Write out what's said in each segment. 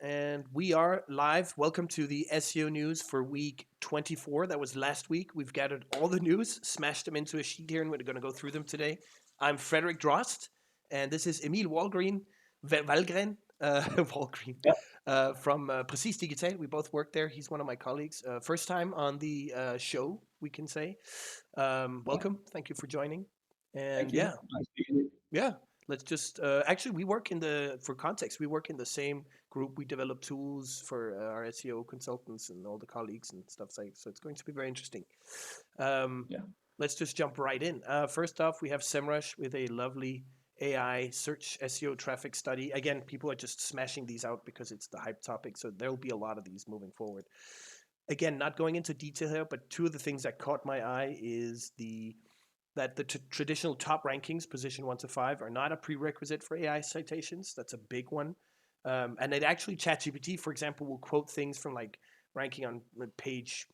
and we are live. Welcome to the SEO news for week 24. That was last week. We've gathered all the news, smashed them into a sheet here, and we're going to go through them today. I'm Frederick Drost, and this is Emil Walgren, Walgren Yeah, from Precies Digital. We both work there. He's one of my colleagues. First time on the show, we can say. yeah. Welcome. Thank you for joining. Thank And you. yeah, Nice being here. yeah, let's just actually we work in the for context we work in the same group. We develop tools for our SEO consultants and all the colleagues and stuff like so. It's going to be very interesting. Um, Yeah, let's just jump right in. First off, we have SEMrush with a lovely AI search SEO traffic study. Again, people are just smashing these out because it's the hype topic. So there'll be a lot of these moving forward. Again, not going into detail here, but two of the things that caught my eye is the traditional top rankings, position 1 to 5, are not a prerequisite for AI citations. That's a big one. And it actually, ChatGPT, for example, will quote things from like ranking on page,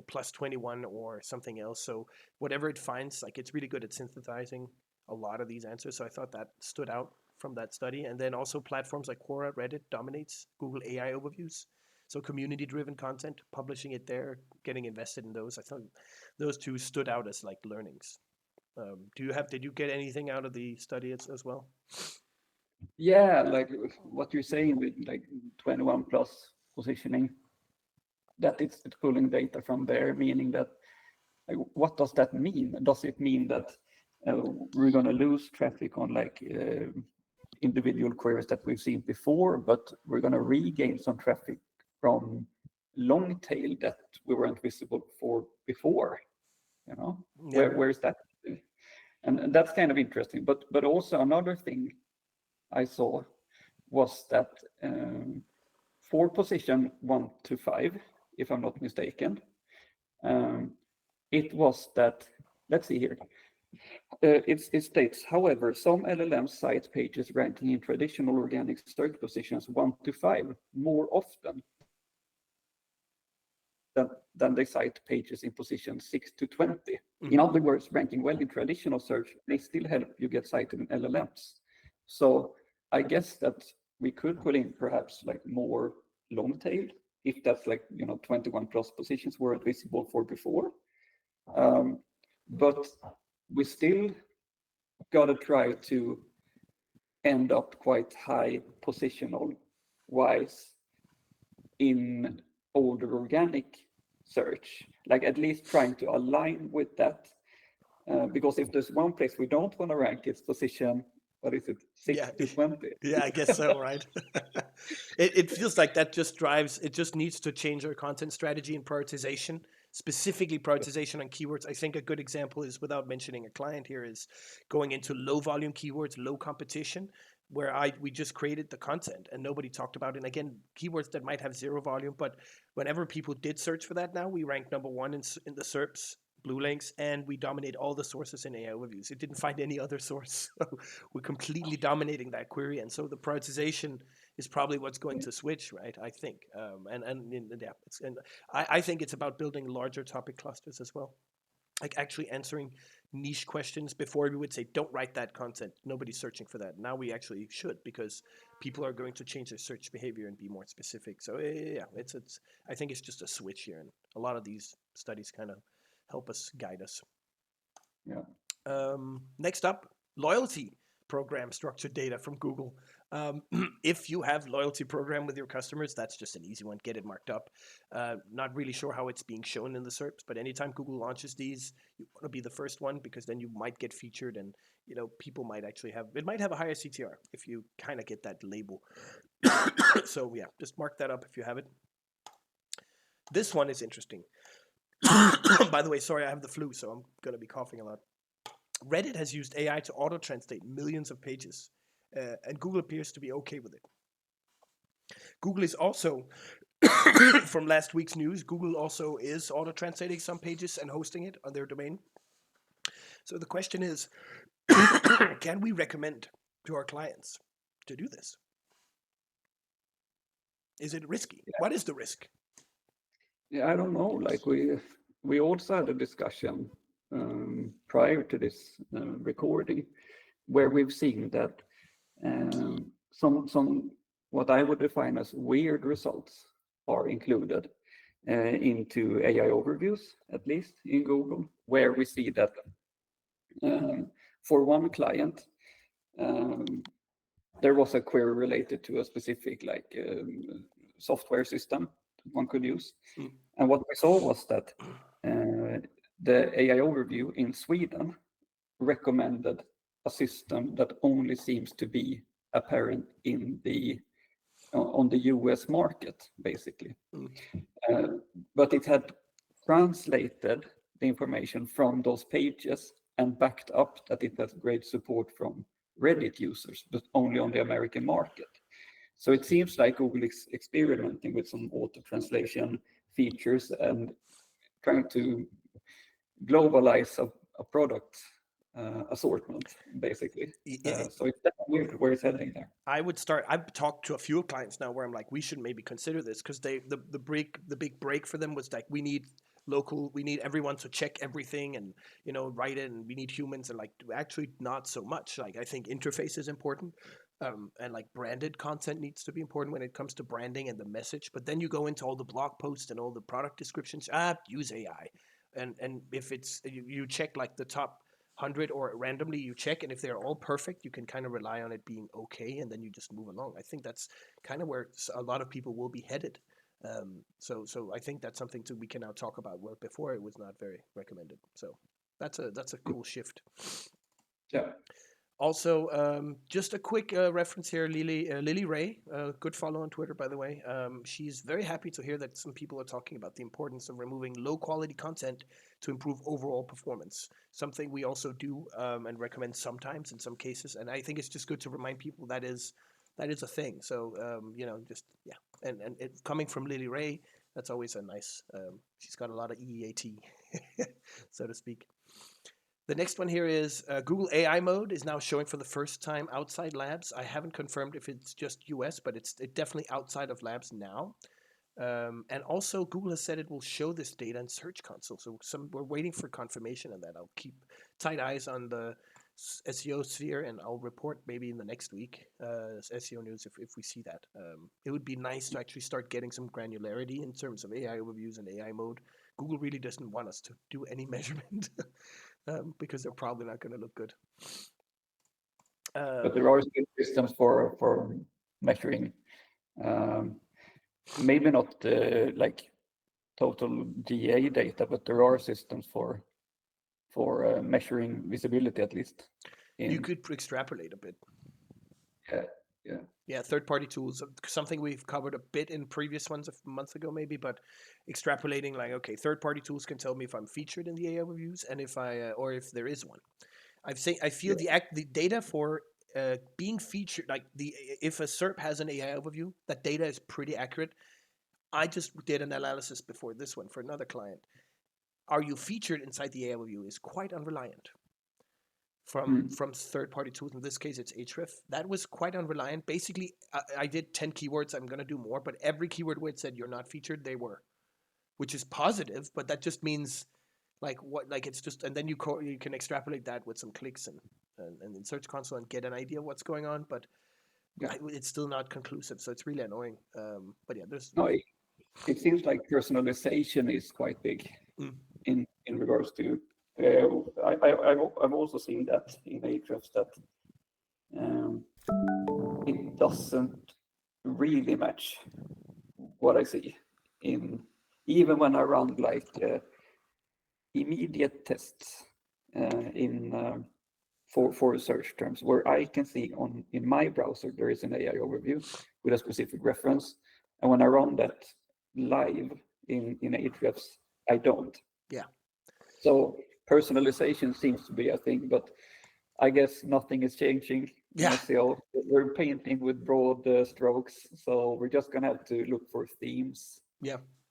plus 21 or something else. So whatever it finds, like it's really good at synthesizing a lot of these answers. So I thought that stood out from that study. And then also platforms like Quora, Reddit dominates Google AI overviews. So community-driven content, publishing it there, getting invested in those. I thought those two stood out as like learnings. Did you get anything out of the study as well? yeah. Like what you're saying with like 21 plus positioning, that it's pulling data from there, meaning that like, what does that mean? Does it mean that we're going to lose traffic on like individual queries that we've seen before, but we're going to regain some traffic from long tail that we weren't visible for before? You know, Yeah. where's that? And that's kind of interesting. But also another thing I saw was that for position 1 to 5, if I'm not mistaken, um, it was that, let's see here. It states, however, some LLM cite pages ranking in traditional organic search positions 1 to 5 more often than they cite pages in position 6 to 20. In other words, ranking well in traditional search may still help you get cited in LLMs. So I guess that we could put in perhaps like more long tail if that's like 21 plus positions weren't visible for before. But we still gotta try to end up quite high positional wise in older organic search, like at least trying to align with that. Because if there's one place we don't want to rank, it's position, what is it, six Yeah, to 20? yeah, I guess so, right? It feels like that just drives, it just needs to change our content strategy and prioritization, specifically prioritization on keywords. I think a good example is, without mentioning a client here, is going into low volume keywords, low competition, where we just created the content and nobody talked about it. And again, keywords that might have zero volume, but whenever people did search for that now, we rank number one in the SERPs. Blue links, and we dominate all the sources in AI overviews. It didn't find any other source. So we're completely dominating that query, and so the prioritization is probably what's going to switch, right? I think, yeah, I think it's about building larger topic clusters as well, like actually answering niche questions. Before we would say don't write that content, nobody's searching for that. Now we actually should, because people are going to change their search behavior and be more specific. So yeah, it's I think it's just a switch here, and a lot of these studies kind of help us, guide us. Yeah. Next up, loyalty program structured data from Google. If you have loyalty program with your customers, that's just an easy one. Get it marked up. Not really sure how it's being shown in the SERPs, but anytime Google launches these, you want to be the first one, because then you might get featured, and people might actually have, it might have a higher CTR if you kind of get that label. So yeah, just mark that up if you have it. This one is interesting. By the way, sorry, I have the flu, so I'm going to be coughing a lot. Reddit has used AI to auto-translate millions of pages, and Google appears to be okay with it. Google is also, from last week's news, Google also is auto-translating some pages and hosting it on their domain. So the question is, can we recommend to our clients to do this? Is it risky? What is the risk? Yeah, I don't know. Like we also had a discussion prior to this recording where we've seen that some what I would define as weird results are included into AI overviews, at least in Google, where we see that for one client, there was a query related to a specific software system that one could use. And what we saw was that the AI overview in Sweden recommended a system that only seems to be apparent on the US market, basically. But it had translated the information from those pages and backed up that it has great support from Reddit users, but only on the American market. So it seems like Google is experimenting with some auto translation features and trying to globalize a product assortment, basically. So it's definitely where it's heading there. I've talked to a few clients now where I'm like, we should maybe consider this, because the big break for them was like, we need everyone to check everything and write it, and we need humans, and like actually not so much. Like I think interface is important, and like branded content needs to be important when it comes to branding and the message. But then you go into all the blog posts and all the product descriptions. Use AI, and if it's you check like the top 100 or randomly you check, and if they're all perfect, you can kind of rely on it being okay, and then you just move along. I think that's kind of where a lot of people will be headed. So I think that's something we can now talk about, where before it was not very recommended. So that's a cool shift. Yeah. Also, just a quick reference here, Lily Ray, good follow on Twitter, by the way. She's very happy to hear that some people are talking about the importance of removing low quality content to improve overall performance. Something we also do and recommend sometimes in some cases. And I think it's just good to remind people that is a thing. So, just, yeah. And it coming from Lily Ray, that's always a nice, she's got a lot of EEAT, so to speak. The next one here is Google AI mode is now showing for the first time outside labs. I haven't confirmed if it's just US, but it's definitely outside of labs now. And also, Google has said it will show this data in Search Console. So we're waiting for confirmation on that. I'll keep tight eyes on the SEO sphere, and I'll report maybe in the next week SEO news if we see that. It would be nice to actually start getting some granularity in terms of AI overviews and AI mode. Google really doesn't want us to do any measurement. Because they're probably not going to look good. But there are still systems for measuring, maybe not like total GA data, but there are systems for measuring visibility, at least. You could extrapolate a bit. Yeah, third-party tools, something we've covered a bit in previous ones a month ago maybe, but extrapolating, like, okay, third-party tools can tell me if I'm featured in the AI reviews and if or if there is one. I feel the data for being featured, like if a SERP has an AI overview, that data is pretty accurate. I just did an analysis before this one for another client. Are you featured inside the AI overview is quite unreliant from third-party tools. In this case, it's Ahrefs. That was quite unreliant. Basically, I did 10 keywords. I'm going to do more, but every keyword where it said you're not featured, they were, which is positive, but that just means it's just, and then you can extrapolate that with some clicks and in Search Console and get an idea of what's going on, but it's still not conclusive, so it's really annoying. But yeah, there's it seems like personalization is quite big in regards to. I've also seen that in Ahrefs that it doesn't really match what I see even when I run like immediate tests for search terms, where I can see in my browser there is an AI overview with a specific reference, and when I run that live in Ahrefs, I don't. Yeah. So personalization seems to be a thing, but I guess nothing is changing in SEO. We're painting with broad strokes, so we're just gonna have to look for themes,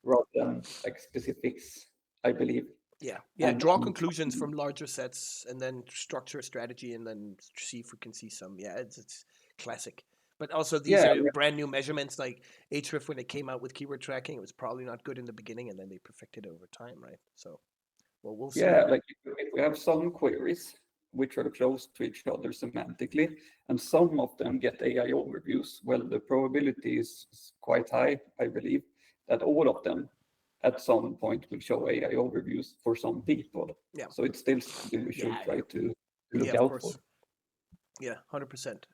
rather than like specifics, I believe. Yeah. Draw conclusions from larger sets, and then structure a strategy, and then see if we can see some. Yeah, it's classic. But also these are brand new measurements. Like Ahrefs, when it came out with keyword tracking, it was probably not good in the beginning, and then they perfected it over time, right? So, well, we'll see. Yeah, like if we have some queries which are close to each other semantically, and some of them get AI overviews, well, the probability is quite high, I believe, that all of them at some point will show AI overviews for some people. Yeah. So it's still something we should Yeah. try to Yeah, look of out for. course. Yeah, 100%.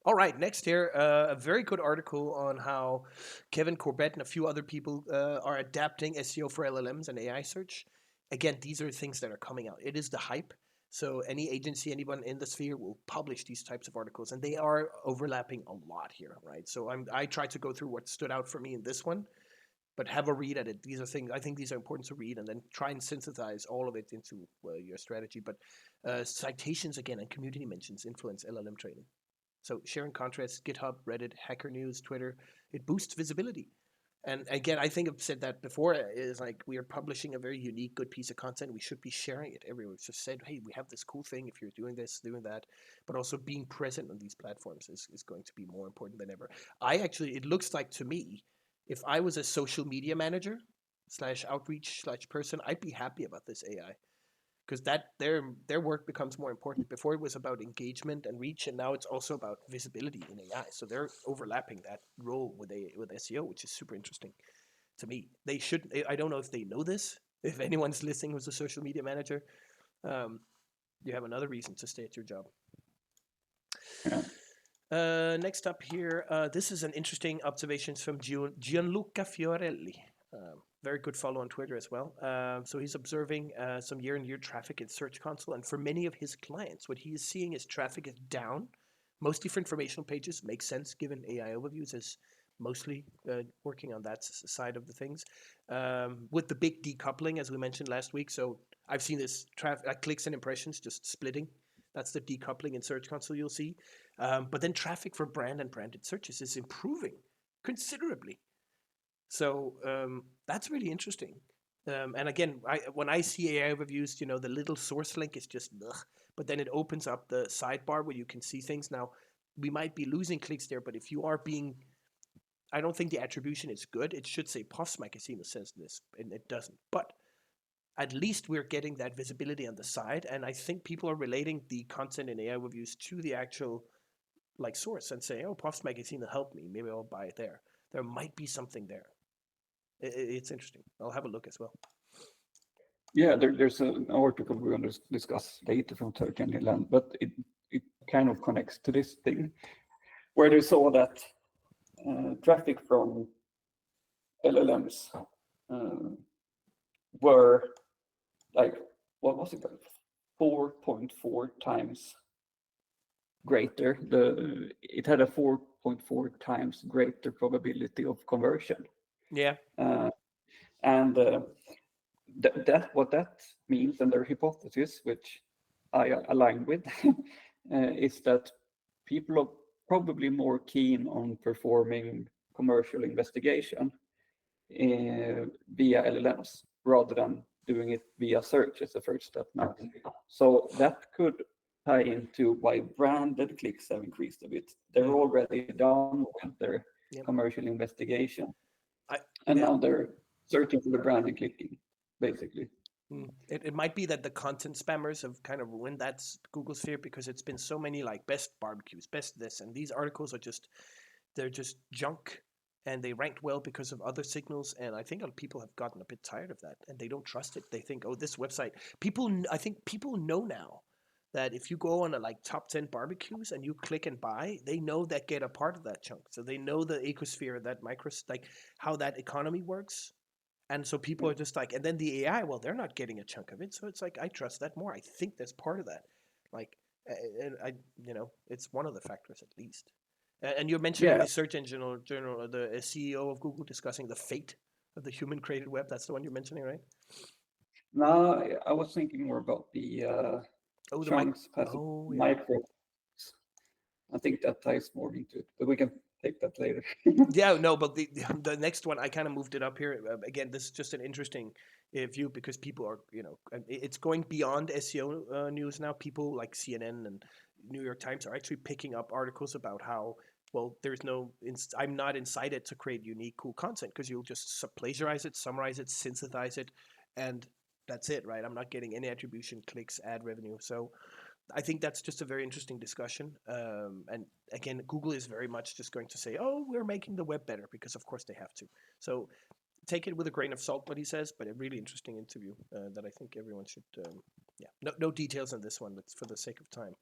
All right, next here, a very good article on how Kevin Corbett and a few other people are adapting SEO for LLMs and AI search. Again, these are things that are coming out. It is the hype. So any agency, anyone in the sphere will publish these types of articles, and they are overlapping a lot here, right? So I try to go through what stood out for me in this one, but have a read at it. These are things I think these are important to read, and then try and synthesize all of it into your strategy. But citations again and community mentions influence LLM training. So sharing contrasts, GitHub, Reddit, Hacker News, Twitter, it boosts visibility. And again, I think I've said that before. Is like we are publishing a very unique, good piece of content. We should be sharing it everywhere. It's just said, hey, we have this cool thing. If you're doing this, doing that, but also being present on these platforms is going to be more important than ever. It looks like to me, if I was a social media manager slash outreach slash person, I'd be happy about this AI because that their work becomes more important. Before it was about engagement and reach, and now it's also about visibility in AI. So they're overlapping that role with SEO, which is super interesting to me. They should. I don't know if they know this. If anyone's listening who's a social media manager, um, you have another reason to stay at your job. Yeah. Next up here, this is an interesting observation from Gianluca Fiorelli. Very good follow on Twitter as well. So he's observing some year-on-year traffic in Search Console, and for many of his clients, what he is seeing is traffic is down, mostly for informational pages. Makes sense given AI overviews is mostly working on that side of the things, with the big decoupling as we mentioned last week. So I've seen this clicks and impressions just splitting. That's the decoupling in Search Console you'll see. But then traffic for brand and branded searches is improving considerably. So that's really interesting. And again, when I see AI overviews, the little source link is just, ugh, but then it opens up the sidebar where you can see things. Now, we might be losing clicks there, but if you are being, I don't think the attribution is good. It should say POS magazine says this, and it doesn't. But at least we're getting that visibility on the side, and I think people are relating the content in AI reviews to the actual like source and saying, "Oh, POS magazine will help me. Maybe I'll buy it there." There might be something there. It's interesting. I'll have a look as well. Yeah, there's an article we're going to discuss later from Search Engine Land, but it kind of connects to this thing where they saw that traffic from LLMs were like, what was it, 4.4 times greater. It had a 4.4 times greater probability of conversion. Yeah. And that what that means, and their hypothesis, which I align with, is that people are probably more keen on performing commercial investigation via LLMs rather than doing it via search as a first step now. So that could tie into why branded clicks have increased a bit. They're already done with their commercial investigation, and now they're searching for the brand and clicking, basically. It might be that the content spammers have kind of ruined that Google sphere because it's been so many like best barbecues, best this, and these articles are they're just junk, and they ranked well because of other signals. And I think people have gotten a bit tired of that, and they don't trust it. They think, oh, this website. I think people know now that if you go on a like top 10 barbecues and you click and buy, they know that get a part of that chunk. So they know the ecosphere, that like how that economy works. And so people are just like, and then the AI, well, they're not getting a chunk of it. So it's like, I trust that more. I think that's part of that. Like, and it's one of the factors at least. And you're mentioning the search engine or journal, the CEO of Google discussing the fate of the human created web. That's the one you're mentioning, right? No, I was thinking more about the chunks as micro. I think that ties more into it, but we can take that later. Yeah, no, but the next one I kind of moved it up here. Again, this is just an interesting view because people are, it's going beyond SEO news now. People like CNN and New York Times are actually picking up articles about how, well, I'm not incited to create unique, cool content because you'll just plagiarize it, summarize it, synthesize it, and that's it, right? I'm not getting any attribution, clicks, ad revenue. So I think that's just a very interesting discussion. And again, Google is very much just going to say, "Oh, we're making the web better," because of course they have to. So take it with a grain of salt what he says, but a really interesting interview that I think everyone should. Yeah, no details on this one, but for the sake of time.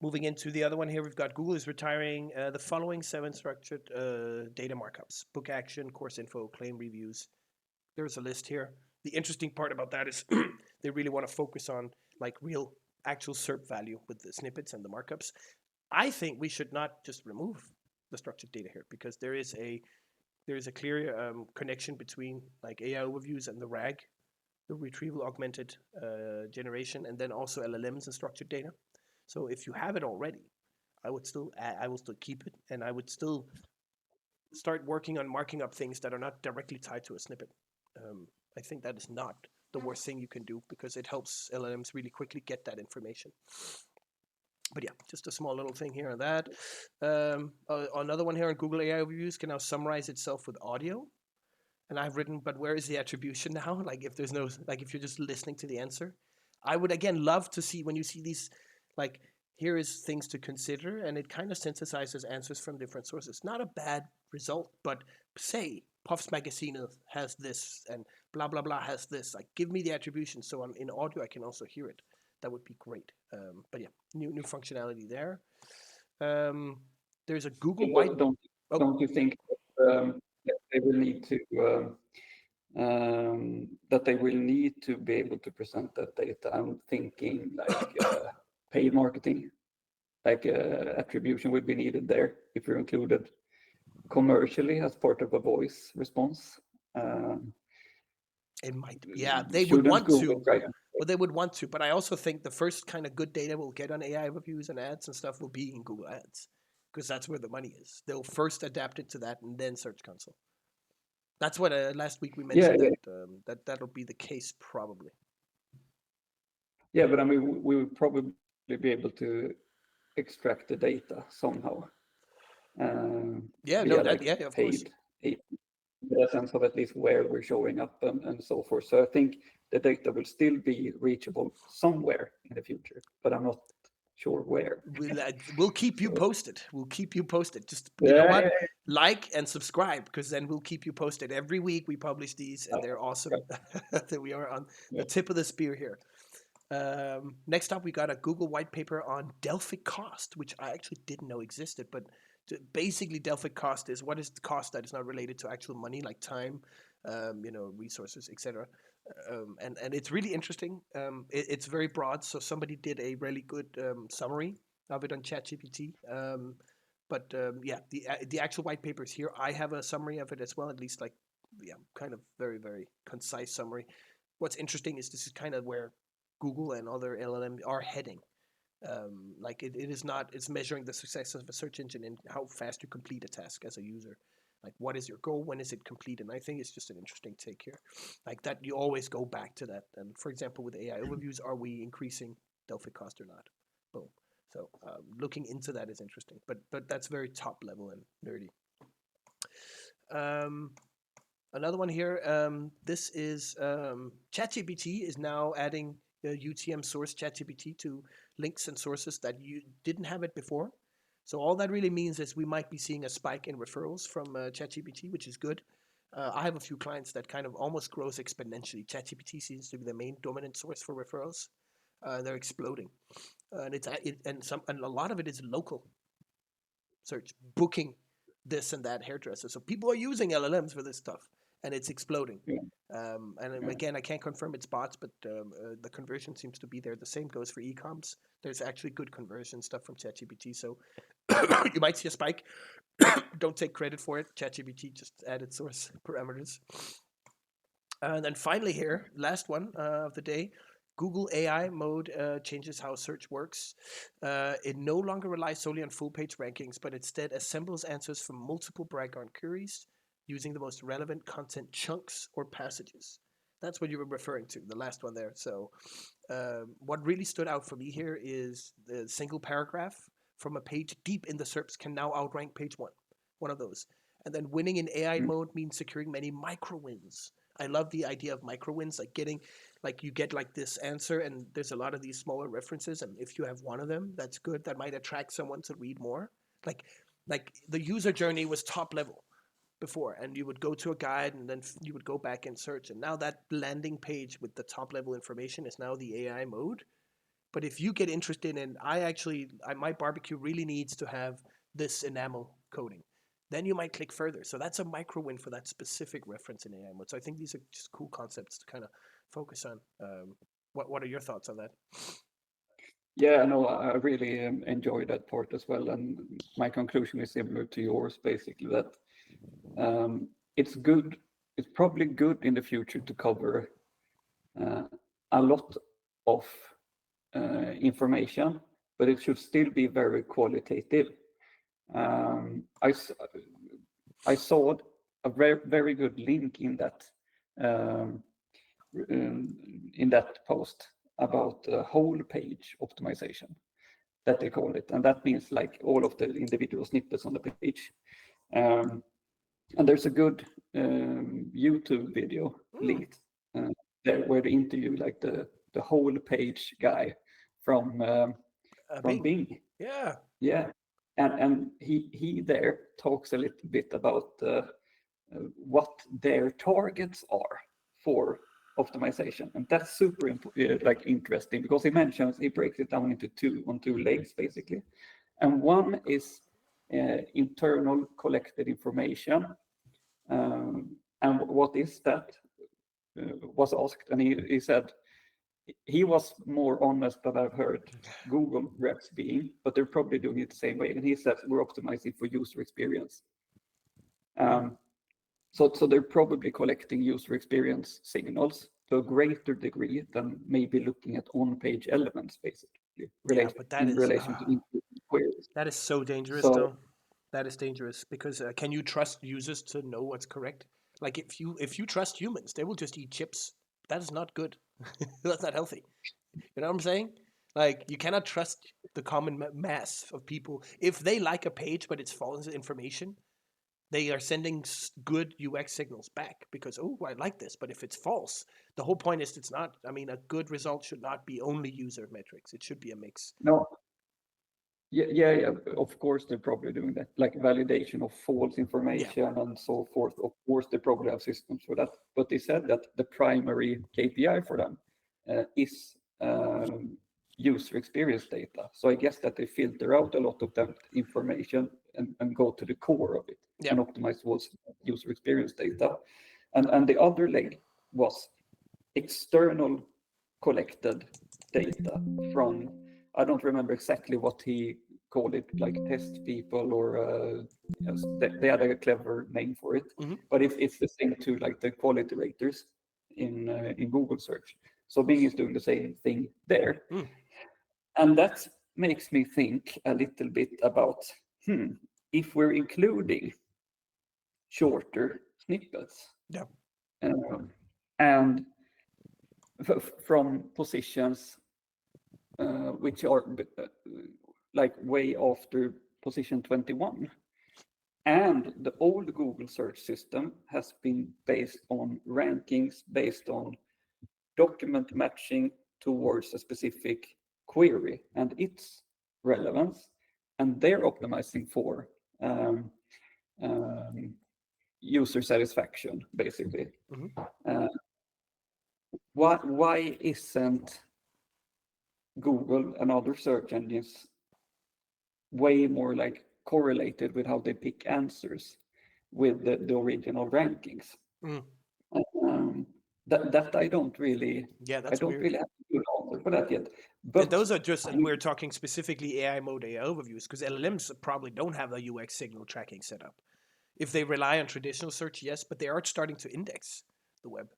Moving into the other one here, we've got Google is retiring the following 7 structured data markups: book action, course info, claim reviews. There's a list here. The interesting part about that is they really want to focus on like real actual SERP value with the snippets and the markups. I think we should not just remove the structured data here because there is a clear connection between like AI overviews and the RAG, the retrieval augmented generation, and then also LLMs and structured data. So if you have it already, I will still keep it, and I would still start working on marking up things that are not directly tied to a snippet. I think that is not the worst thing you can do because it helps LLMs really quickly get that information. But yeah, just a small little thing here on that. Another one here on Google AI Overviews can now summarize itself with audio. And I've written, but where is the attribution now? Like if there's no, like if you're just listening to the answer, I would again love to see when you see these, like here is things to consider, and it kind of synthesizes answers from different sources. Not a bad result, but say Puffs Magazine has this, and blah blah blah has this. Like give me the attribution so I'm in audio I can also hear it. That would be great. But yeah, new functionality there. Um, there's a Google White. Oh, Don't you think that they will need to be able to present that data? I'm thinking like paid marketing, like attribution would be needed there if you're included commercially as part of a voice response. it might. Yeah, they would Shouldn't want Google to. try to? Well, they would want to, but I also think the first kind of good data we'll get on AI reviews and ads and stuff will be in Google Ads because that's where the money is. They'll first adapt it to that and then Search Console. That's what last week we Yeah, mentioned yeah, that'll be the case probably. yeah. But I mean, we would probably be able to extract the data somehow Yeah, no, via that like yeah, of course. paid in a sense of at least where we're showing up and so forth. So I think the data will still be reachable somewhere in the future, but I'm not sure where. We'll keep you So posted. We'll keep you posted. Just you know yeah, what, yeah, like and subscribe because then we'll keep you posted every week. We publish these and they're awesome. That we are on yeah, the tip of the spear here. Next up, we got a Google white paper on Delphic cost, which I actually didn't know existed. But basically, Delphic cost is what is the cost that is not related to actual money, like time, resources, etc. And it's really interesting. It's very broad, so somebody did a really good summary of it on ChatGPT. But yeah, the actual white paper is here. I have a summary of it as well, at least like yeah, kind of very concise summary. What's interesting is this is kind of where Google and other LLM are heading. Like it is not, it's measuring the success of a search engine and how fast you complete a task as a user. Like what is your goal? When is it complete? And I think it's just an interesting take here. Like that you always go back to that. And for example, with AI overviews, are we increasing Delphi cost or not? Boom. So looking into that is interesting, but that's very top level and nerdy. Um, Another one here. This is ChatGPT is now adding UTM source ChatGPT to links and sources that you didn't have it before. So all that really means is we might be seeing a spike in referrals from ChatGPT, which is good. I have a few clients that kind of almost grows exponentially. ChatGPT seems to be the main dominant source for referrals. They're exploding, and and a lot of it is local search, booking this and that hairdresser. So people are using LLMs for this stuff, and it's exploding. yeah, And yeah. again, I can't confirm it's bots, but the conversion seems to be there. The same goes for e-coms. There's actually good conversion stuff from ChatGPT, so you might see a spike. Don't take credit for it. ChatGPT just added source parameters. And then finally, here, last one of the day, Google AI mode changes how search works. It no longer relies solely on full page rankings, but instead assembles answers from multiple background queries using the most relevant content chunks or passages. That's what you were referring to, the last one there. So, what really stood out for me here is the single paragraph from a page deep in the SERPs can now outrank page one of those. And then winning in AI Mm. mode means securing many micro wins. I love the idea of micro wins, like getting, like you get like this answer, and there's a lot of these smaller references, and if you have one of them, that's good. That might attract someone to read more. Like, like the user journey was top level before, and you would go to a guide, and then you would go back and search, and now that landing page with the top level information is now the AI mode. But if you get interested in, my barbecue really needs to have this enamel coating, then you might click further. So that's a micro win for that specific reference in AI mode. So I think these are just cool concepts to kind of focus on. What are your thoughts on that? Yeah, no, I really enjoy that part as well. And my conclusion is similar to yours, basically, that it's good. It's probably good in the future to cover a lot of information, but it should still be very qualitative. I saw a very good link in that post about whole page optimization, that they call it, and that means like all of the individual snippets on the page. And there's a good YouTube video linked there where they interview like the whole page guy from Bing. Bing. Yeah. Yeah, and he there talks a little bit about what their targets are for optimization, and that's super like interesting, because he breaks it down into two legs basically, and one is internal collected information, and what is that? Was asked, and he said he was more honest than I've heard Google reps being, but they're probably doing it the same way. And he says we're optimizing for user experience. So they're probably collecting user experience signals to a greater degree than maybe looking at on-page elements, basically, Yeah, but in relation to queries. that is so dangerous, So though. That is dangerous because can you trust users to know what's correct? Like if you trust humans, they will just eat chips. That is not good. That's not healthy. You know what I'm saying? Like you cannot trust the common mass of people. If they like a page but it's false information, they are sending good UX signals back because, oh, I like this. But if it's false, the whole point is it's not. I mean, a good result should not be only user metrics. It should be a mix. no, yeah. Of course, they're probably doing that, like validation of false Yeah. information and so forth. Of course, they probably have systems for that. But they said that the primary KPI for them is user experience data. So I guess that they filter out a lot of that information and go to the core of it Yeah. and optimize towards user experience data. And the other leg was external collected data from, I don't remember exactly what he called it, like test people or yes, they had a clever name for it, but it's the same to like the quality raters in Google search. So Bing is doing the same thing there. And that makes me think a little bit about, if we're including shorter snippets Yeah. and from positions which are like way after position 21. And the old Google search system has been based on rankings, based on document matching towards a specific query and its relevance. And they're optimizing for user satisfaction, basically. Why isn't Google and other search engines way more like correlated with how they pick answers with the original rankings? That I don't really That's weird. have a good answer for that yet. And But those are just, and we're talking specifically AI mode AI overviews because LLMs probably don't have a UX signal tracking set up. If they rely on traditional search, yes, but they are starting to index the web.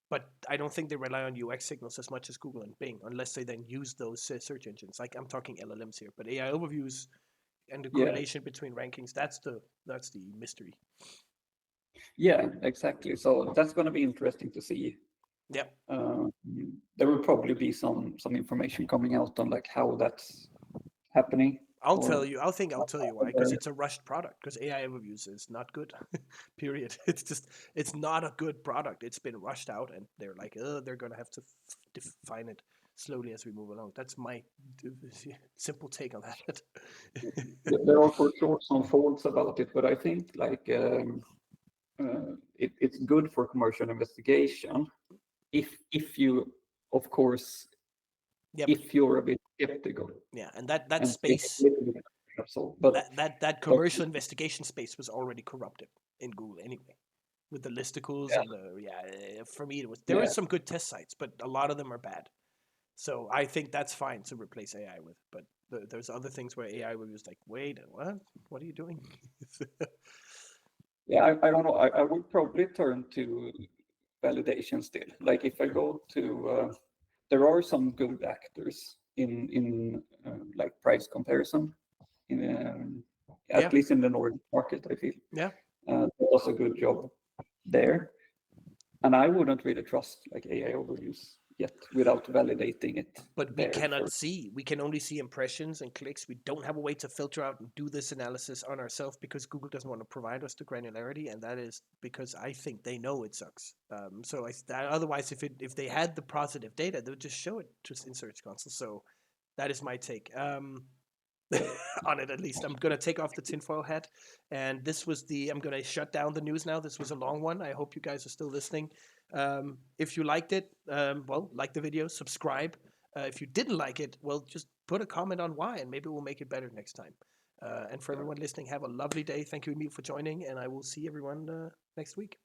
But I don't think they rely on UX signals as much as Google and Bing, unless they then use those search engines. Like I'm talking LLMs here, but AI overviews and the correlation between rankings, that's the mystery. yeah, exactly. So that's going to be interesting to see. Yeah. There will probably be some information coming out on like how that's happening. I'll tell or you. I'll tell you why. Because it's a rushed product. Because AI overviews is not good. Period. It's not a good product. It's been rushed out, and they're like, they're gonna have to define it slowly as we move along. That's my simple take on that. there are for sure some faults about it, but I think like it's good for commercial investigation if you, of course, Yep. if you're a bit skeptical Yeah, and that and think space, a little bit so, but that commercial investigation space was already corrupted in Google anyway, with the listicles yeah, and the for me it was there are yeah, some good test sites, but a lot of them are bad. So I think that's fine to replace AI with, but there's other things where AI was like, wait, what are you doing? yeah. I don't know. I would probably turn to validation still. Like if I go to, there are some good actors in like price comparison, in Yeah, at least in the Nordic market. I feel yeah. does a good job there, and I wouldn't really trust like AI overviews yet without validating it But we there cannot first. see. We can only see impressions and clicks. We don't have a way to filter out and do this analysis on ourselves because Google doesn't want to provide us the granularity, and that is because I think they know it sucks. Otherwise, if they had the positive data, they would just show it just in Search Console. So that is my take. On it at least. I'm gonna take off the tinfoil hat, and this was the. I'm gonna shut down the news now. This was a long one. I hope you guys are still listening. If you liked it, well, like the video, subscribe. If you didn't like it, well, just put a comment on why, and maybe we'll make it better next time. And for everyone listening, have a lovely day. Thank you, Emil, for joining, and I will see everyone next week.